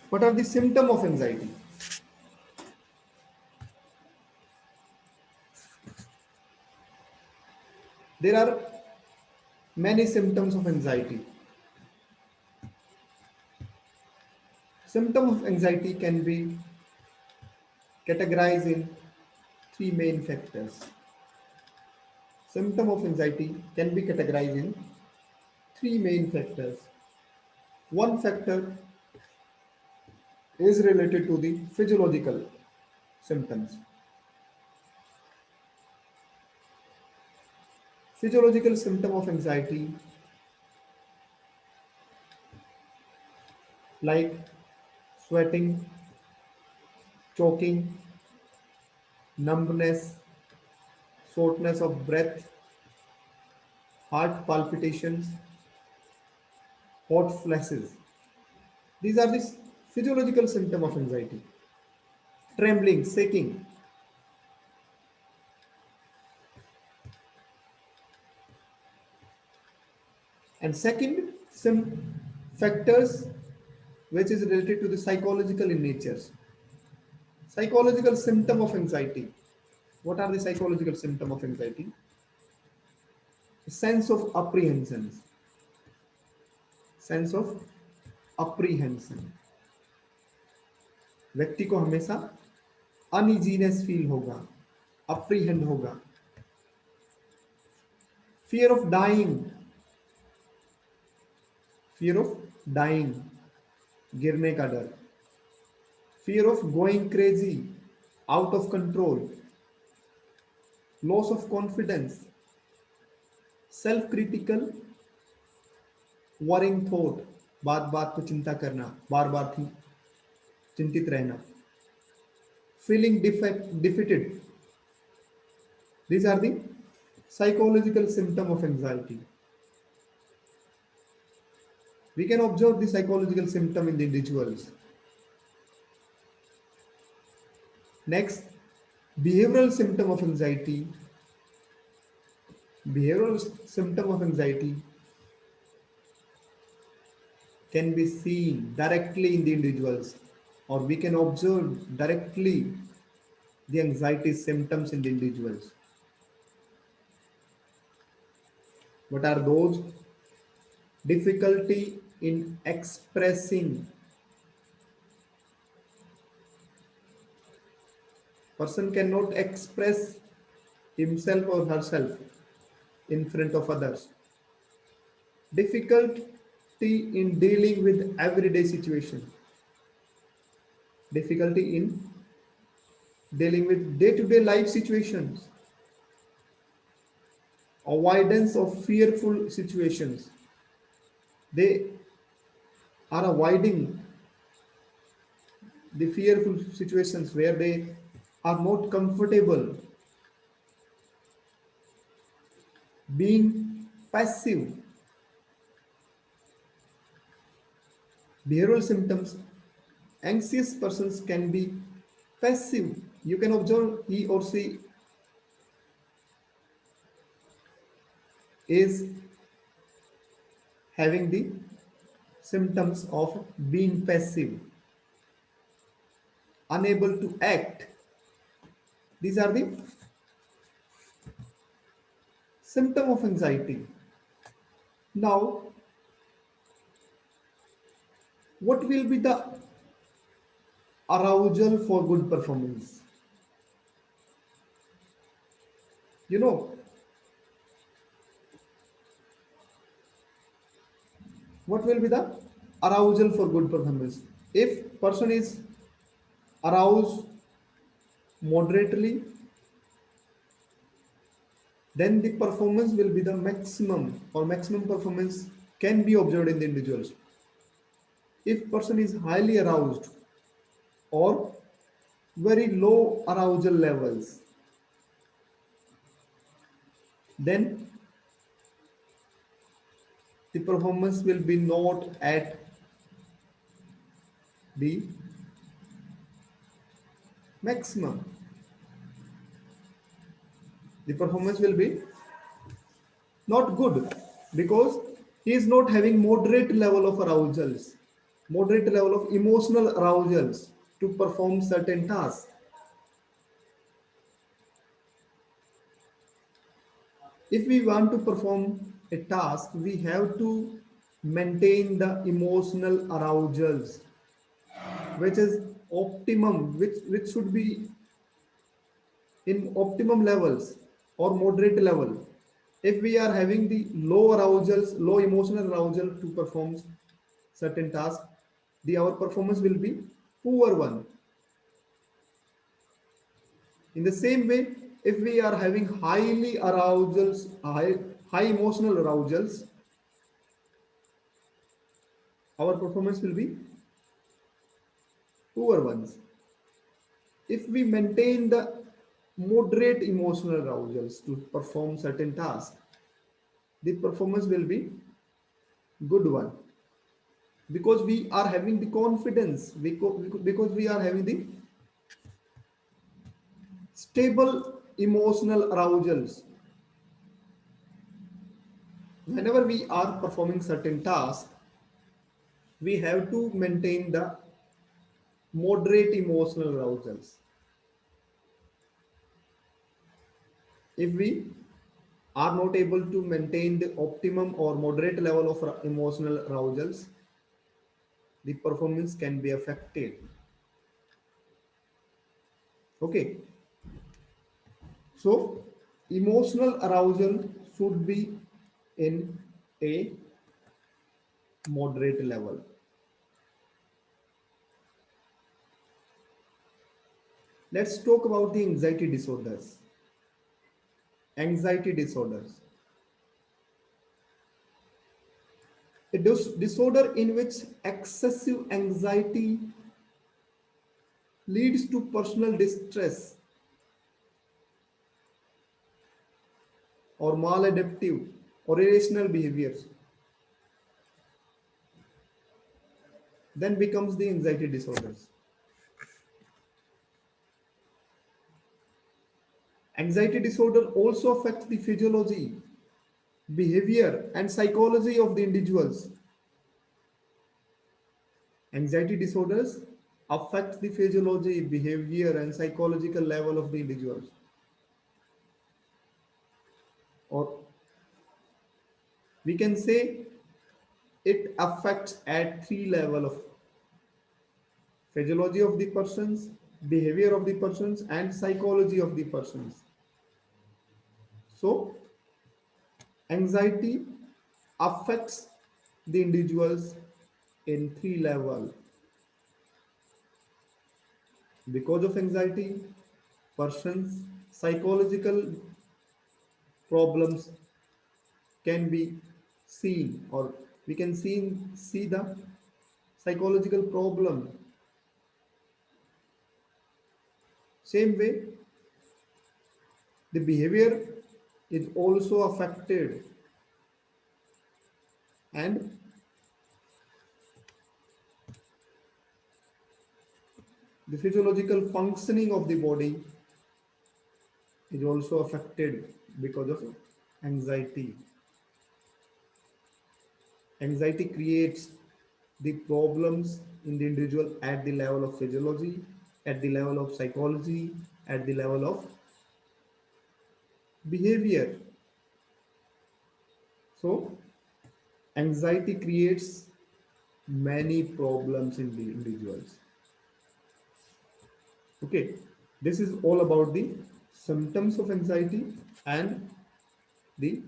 What are the symptoms of anxiety? There are many symptoms of anxiety. Symptom of anxiety can be categorized in three main factors. Symptom of anxiety can be categorized in three main factors. One factor is related to the physiological symptoms. Physiological symptom of anxiety like sweating, choking, numbness, shortness of breath, heart palpitations, hot flashes. These are the physiological symptom of anxiety. Trembling, shaking. And second, some factors which is related to the psychological in nature. Psychological symptom of anxiety. What are the psychological symptom of anxiety? Sense of apprehension. Sense of apprehension, व्यक्ति को हमेशा uneasiness feel होगा, apprehend होगा. Fear of dying, fear of dying, गिरने का डर. Fear of going crazy, out of control. Loss of confidence, self critical worrying thought, बात बात को चिंता करना, बार बार चिंतित रहना. Feeling defeated. These are the psychological symptom of anxiety. We can observe the psychological symptom in the individuals. Next, behavioral symptom of anxiety. Behavioral symptom of anxiety can be seen directly in the individuals, or we can observe directly the anxiety symptoms in the individuals. What are those? Difficulty in expressing. Person cannot express himself or herself in front of others. Difficulty in dealing with everyday situation. Difficulty in dealing with day-to-day life situations. Avoidance of fearful situations. They are avoiding the fearful situations where they are not comfortable. Being passive. Behavioral symptoms. Anxious persons can be passive. You can observe he or she is having the symptoms of being passive, unable to act. These are the symptom of anxiety. Now, what will be the arousal for good performance? You know, what will be the arousal for good performance? If person is aroused moderately, then the performance will be the maximum, or maximum performance can be observed in the individuals. If person is highly aroused or very low arousal levels, then the performance will be not at the maximum. The performance will be not good because he is not having moderate level of arousals. moderate level of emotional arousals to perform certain tasks. If we want to perform a task, we have to maintain the emotional arousals, which is optimum, which should be in optimum levels or moderate level. If we are having the low arousals, low emotional arousal to perform certain tasks, the our performance will be poor one. In the same way, if we are having highly arousals, high emotional arousals, our performance will be poor ones. If we maintain the moderate emotional arousals to perform certain tasks, the performance will be good one, because we are having the confidence, because we are having the stable emotional arousals. Whenever we are performing certain tasks, we have to maintain the moderate emotional arousals. If we are not able to maintain the optimum or moderate level of emotional arousals, the performance can be affected. Okay, so emotional arousal should be in a moderate level. Let's talk about the anxiety disorders. Anxiety disorders. A disorder in which excessive anxiety leads to personal distress or maladaptive or irrational behaviors, then becomes the anxiety disorders. Anxiety disorder also affects the physiology, behavior, and psychology of the individuals. Anxiety disorders affect the physiology, behavior, and psychological level of the individuals. Or we can say it affects at three level of physiology of the persons, behavior of the persons, and psychology of the persons. So anxiety affects the individuals in three level. Because of anxiety, persons psychological problems can be seen, or we can see the psychological problem. Same way, the behavior is also affected, and the physiological functioning of the body is also affected because of anxiety. Anxiety creates the problems in the individual at the level of physiology, at the level of psychology, at the level of behavior. So anxiety creates many problems in the individuals. Okay, this is all about the symptoms of anxiety and the